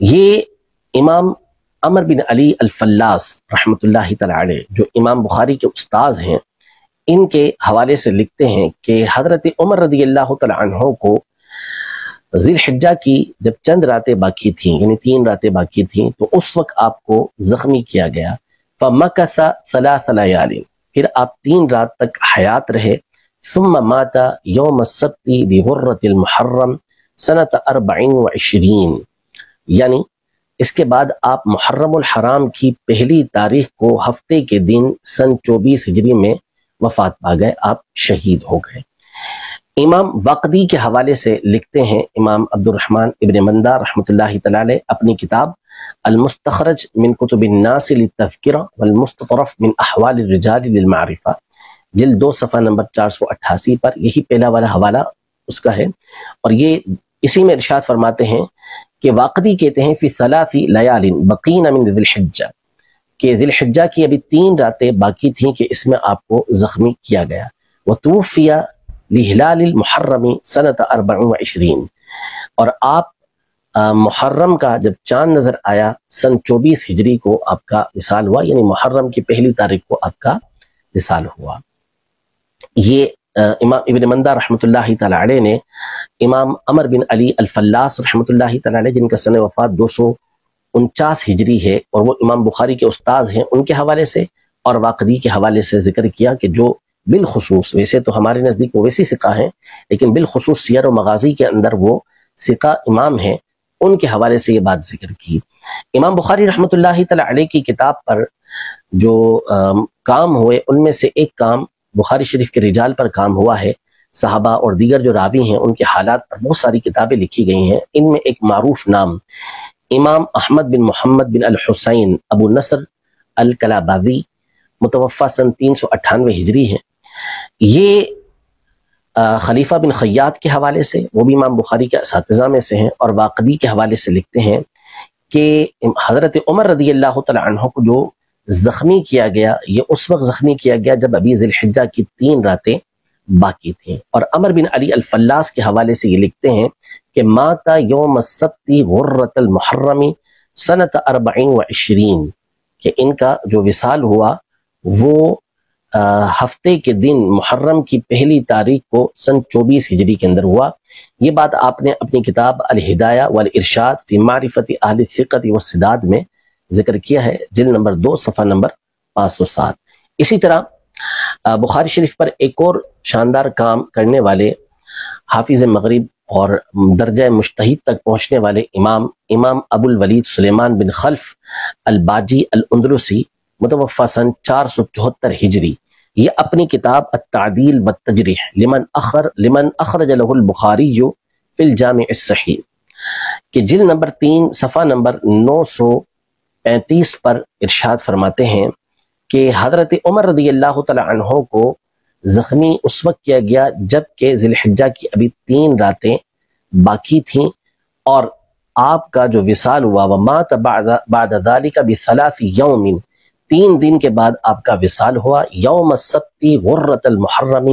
یہ امام عمر بن علی الفلاس رحمۃ اللہ تعالی علیہ جو امام بخاری کے استاذ ہیں، ان کے حوالے سے لکھتے ہیں کہ حضرت عمر رضی اللہ تعالی عنہ کو ذی الحجہ کی جب چند راتیں باقی تھیں، یعنی 3 راتیں باقی تھیں، تو اس وقت آپ کو زخمی کیا گیا. فمکث 3 لیال، پھر آپ 3 رات تک حیات رہے. ثم مات یوم السبت بغرۃ المحرم سنۃ 24، یعنی اس کے بعد آپ محرم الحرام کی پہلی تاریخ کو ہفتے کے دن سن 24 ہجری میں وفات پا گئے، آپ شہید ہو گئے. امام واقدی کے حوالے سے لکھتے ہیں امام عبد الرحمن ابن مندہ رحمۃ اللہ تعالی علیہ اپنی کتاب المستخرج من کتب الناس للتذکرہ والمستطرف من احوال الرجال للمعرفہ، جلد 2 صفحہ نمبر 488 پر یہی پہلا والا حوالہ اس کا ہے. اور یہ اسی میں ارشاد فرماتے ہیں کہ واقدی کہتے ہیں فی 3 لیال بقین من ذی الحجہ، کہ ذی الحجہ کی ابھی 3 راتیں باقی تھیں کہ اس میں آپ کو زخمی کیا گیا. وتوفی لہلال المحرم سنۃ 24، اور آپ محرم کا جب چاند نظر آیا سن 24 ہجری کو آپ کا وصال ہوا، یعنی محرم کی پہلی تاریخ کو آپ کا وصال ہوا. یہ امام ابن مندہ رحمۃ اللہ تعالی علیہ نے امام عمر بن علی الفلاس رحمۃ اللہ تعالی علیہ، جن کا سن وفات 249 ہجری ہے اور وہ امام بخاری کے استاذ ہیں، ان کے حوالے سے اور واقدی کے حوالے سے ذکر کیا کہ جو بالخصوص، ویسے تو ہمارے نزدیک وہ ویسی ثقہ ہیں، لیکن بالخصوص سیر و مغازی کے اندر وہ ثقہ امام ہیں، ان کے حوالے سے یہ بات ذکر کی. امام بخاری رحمۃ اللہ تعالی علیہ کی کتاب پر جو کام ہوئے، ان میں سے ایک کام بخاری شریف کے رجال پر کام ہوا ہے. صحابہ اور دیگر جو راوی ہیں ان کے حالات پر بہت ساری کتابیں لکھی گئی ہیں. ان میں ایک معروف نام امام احمد بن محمد بن الحسین ابو نصر الکلاباوی، متوفہ سن 398 ہجری ہے. یہ خلیفہ بن خیاط کے حوالے سے، وہ بھی امام بخاری کے اساتذہ میں سے ہیں، اور واقدی کے حوالے سے لکھتے ہیں کہ حضرت عمر رضی اللہ تعالی عنہ کو جو زخمی کیا گیا، یہ اس وقت زخمی کیا گیا جب ابھی ذی الحجہ کی 3 راتیں باقی تھیں. اور عمر بن علی الفلاس کے حوالے سے یہ لکھتے ہیں کہ مات یوم السبت غرۃ المحرم سنۃ 24، کہ ان کا جو وصال ہوا وہ ہفتے کے دن محرم کی پہلی تاریخ کو سن 24 ہجری کے اندر ہوا. یہ بات آپ نے اپنی کتاب الہدایہ والارشاد فی معرفت اہل الثقۃ والسداد میں ذکر کیا ہے، جلد نمبر 2 صفحہ نمبر 507. اسی طرح بخاری شریف پر ایک اور شاندار کام کرنے والے حافظ مغرب اور درجہ مجتہد تک پہنچنے والے امام ابو الولید سلیمان بن خلف الباجی الاندلسی، متوفہ سن 474 ہجری، یہ اپنی کتاب التعدیل والتجریح لمن اخرج له البخاری فی الجامع الصحیح کہ جلد نمبر 3 صفحہ نمبر 935 پر ارشاد فرماتے ہیں کہ حضرت عمر رضی اللہ تعالی عنہ کو زخمی اس وقت کیا گیا جب کہ ذی الحجہ کی ابھی 3 راتیں باقی تھیں، اور آپ کا جو وصال ہوا ومات بعد ذلك ب3 یوم، 3 دن کے بعد آپ کا وصال ہوا، یوم السبت غرۃ المحرم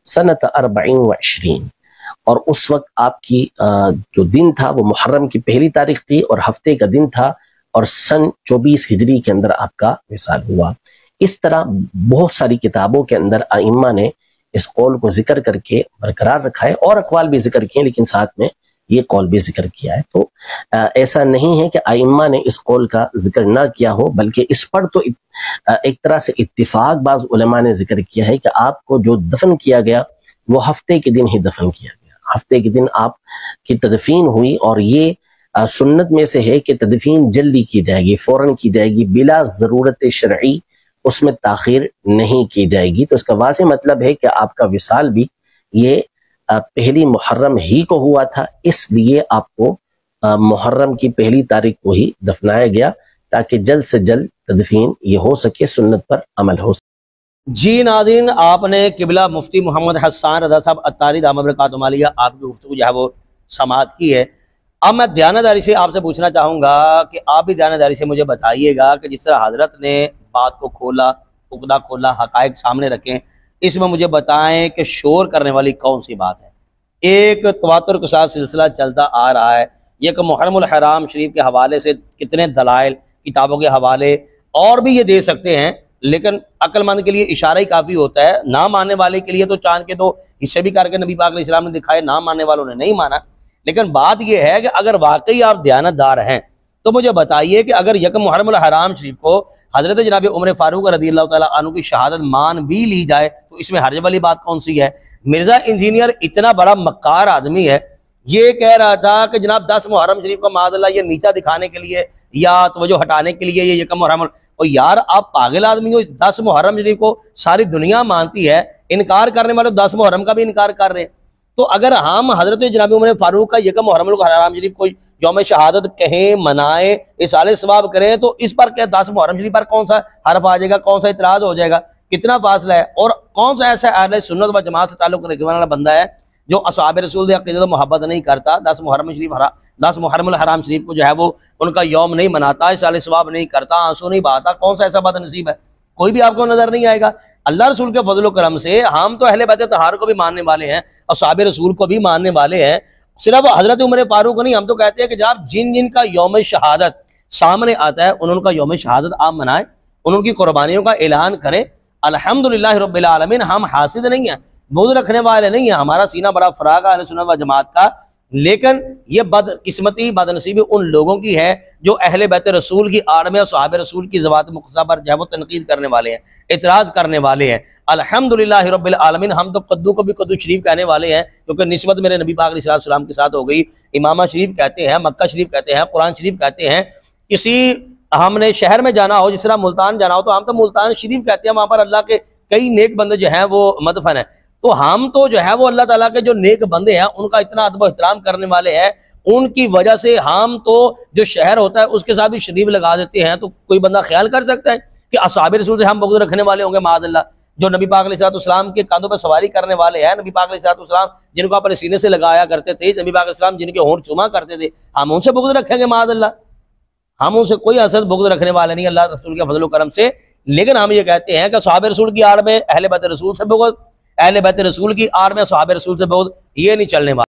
سنۃ 24، اور اس وقت آپ کی جو دن تھا وہ محرم کی پہلی تاریخ تھی اور ہفتے کا دن تھا، اور سن 24 ہجری کے اندر آپ کا وصال ہوا. اس طرح بہت ساری کتابوں کے اندر ائمہ نے اس قول کو ذکر کر کے برقرار رکھا ہے، اور اقوال بھی ذکر کیے لیکن ساتھ میں یہ قول بھی ذکر کیا ہے. تو ایسا نہیں ہے کہ ائمہ نے اس قول کا ذکر نہ کیا ہو، بلکہ اس پر تو ایک طرح سے اتفاق بعض علماء نے ذکر کیا ہے کہ آپ کو جو دفن کیا گیا وہ ہفتے کے دن ہی دفن کیا گیا، ہفتے کے دن آپ کی تدفین ہوئی. اور یہ سنت میں سے ہے کہ تدفین جلدی کی جائے گی، فوراً کی جائے گی، بلا ضرورت شرعی اس میں تاخیر نہیں کی جائے گی. تو اس کا واضح مطلب ہے کہ آپ کا وصال بھی یہ پہلی محرم ہی کو ہوا تھا، اس لیے آپ کو محرم کی پہلی تاریخ کو ہی دفنایا گیا تاکہ جلد سے جلد تدفین یہ ہو سکے، سنت پر عمل ہو سکے. جی ناظرین، آپ نے قبلہ مفتی محمد حسان رضا صاحب اتاری دامہ برکاتہم عالیہ آپ کی گفتگو جو ہے وہ سماعت کی ہے. اب میں دیانتداری سے آپ سے پوچھنا چاہوں گا کہ آپ بھی دیانتداری سے مجھے بتائیے گا کہ جس طرح حضرت نے بات کو کھولا، عقدہ کھولا، حقائق سامنے رکھیں، اس میں مجھے بتائیں کہ شور کرنے والی کون سی بات ہے. ایک تواتر کے ساتھ سلسلہ چلتا آ رہا ہے یہ کہ محرم الحرام شریف کے حوالے سے کتنے دلائل، کتابوں کے حوالے اور بھی یہ دے سکتے ہیں، لیکن عقل مند کے لیے اشارہ ہی کافی ہوتا ہے۔ نہ ماننے والے کے لیے تو چاند کے تو حصے بھی کر کے نبی پاک علیہ السلام نے دکھائے، نہ ماننے والوں نے نہیں مانا۔ لیکن بات یہ ہے کہ اگر واقعی آپ دیانتدار ہیں تو مجھے بتائیے کہ اگر یکم محرم الحرام شریف کو حضرت جناب عمر فاروق رضی اللہ تعالیٰ عنہ کی شہادت مان بھی لی جائے تو اس میں حرج والی بات کون سی ہے؟ مرزا انجینئر اتنا بڑا مکار آدمی ہے، یہ کہہ رہا تھا کہ جناب 10 محرم شریف کو معاذ اللہ یہ نیچا دکھانے کے لیے یا توجہ ہٹانے کے لیے یہ یکم محرم، اور یار آپ پاگل آدمی ہو، 10 محرم شریف کو ساری دنیا مانتی ہے، انکار کرنے والے 10 محرم کا بھی انکار کر رہے ہیں۔ تو اگر ہم حضرت جناب عمر فاروق کا یکم محرم الحرام شریف کو یوم شہادت کہیں، منائیں، اصالہ ثواب کریں، تو اس پر کیا 10 محرم شریف پر کون سا حرف آ جائے گا، کون سا اعتراض ہو جائے گا، کتنا فاصلہ ہے؟ اور کون سا ایسا اہل سنت و جماعت سے تعلق رکھنے والا بندہ ہے جو اصحاب رسول عقیدت و محبت نہیں کرتا، 10 محرم الحرام شریف کو جو ہے وہ ان کا یوم نہیں مناتا، اصالہ ثواب نہیں کرتا، آنسو نہیں بہاتا؟ کون سا ایسا بد نصیب ہے؟ کوئی بھی آپ کو نظر نہیں آئے گا۔ اللہ رسول کے فضل و کرم سے ہم تو اہل بیت طہار کو بھی ماننے والے ہیں، اصحاب رسول کو بھی ماننے والے ہیں، صرف حضرت عمر فاروق نہیں، ہم تو کہتے ہیں کہ جناب جن جن کا یوم شہادت سامنے آتا ہے ان کا یوم شہادت آپ منائیں، ان کی قربانیوں کا اعلان کریں۔ الحمدللہ رب العالمین، ہم حاسد نہیں ہیں، بغض رکھنے والے نہیں ہیں، ہمارا سینہ بڑا فراغ ہے اہل سنت و جماعت کا، لیکن یہ بد قسمتی بد نصیبی ان لوگوں کی ہے جو اہل بیت رسول کی آڑ میں صحاب رسول کی ذوات مقدسہ پر جو ہے وہ تنقید کرنے والے ہیں، اعتراض کرنے والے ہیں۔ الحمدللہ رب العالمین، ہم تو قدو کو بھی قدو شریف کہنے والے ہیں کیونکہ نسبت میرے نبی پاک علیہ السلام کے ساتھ ہو گئی۔ امامہ شریف کہتے ہیں، مکہ شریف کہتے ہیں، قرآن شریف کہتے ہیں۔ کسی ہم نے شہر میں جانا ہو، جس طرح ملتان جانا ہو تو ہم تو ملتان شریف کہتے ہیں، وہاں پر اللہ کے کئی نیک بندے جو ہیں وہ مدفن ہیں۔ تو ہم تو جو ہے وہ اللہ تعالیٰ کے جو نیک بندے ہیں ان کا اتنا ادب و احترام کرنے والے ہیں، ان کی وجہ سے ہم تو جو شہر ہوتا ہے اس کے ساتھ بھی شریف لگا دیتے ہیں۔ تو کوئی بندہ خیال کر سکتا ہے کہ اصحاب رسول سے ہم بغض رکھنے والے ہوں گے معاذ اللہ؟ جو نبی پاک علیہ السلام کے کاندھوں پہ سواری کرنے والے ہیں، نبی پاک علیہ السلام جن کو اپنے سینے سے لگایا کرتے تھے، نبی پاک علیہ السلام جن کے ہونٹ چوما کرتے تھے، ہم ان سے بغض رکھیں گے معاذ اللہ؟ ہم ان سے کوئی حسد بغض رکھنے والے نہیں اللہ رسول کے فضل و کرم سے، لیکن ہم یہ کہتے ہیں کہ صحاب رسول کی آڑ میں اہل بیت رسول سے بغض، اہل بیت رسول کی آڑ میں صحابہ رسول سے بغض، یہ نہیں چلنے والا۔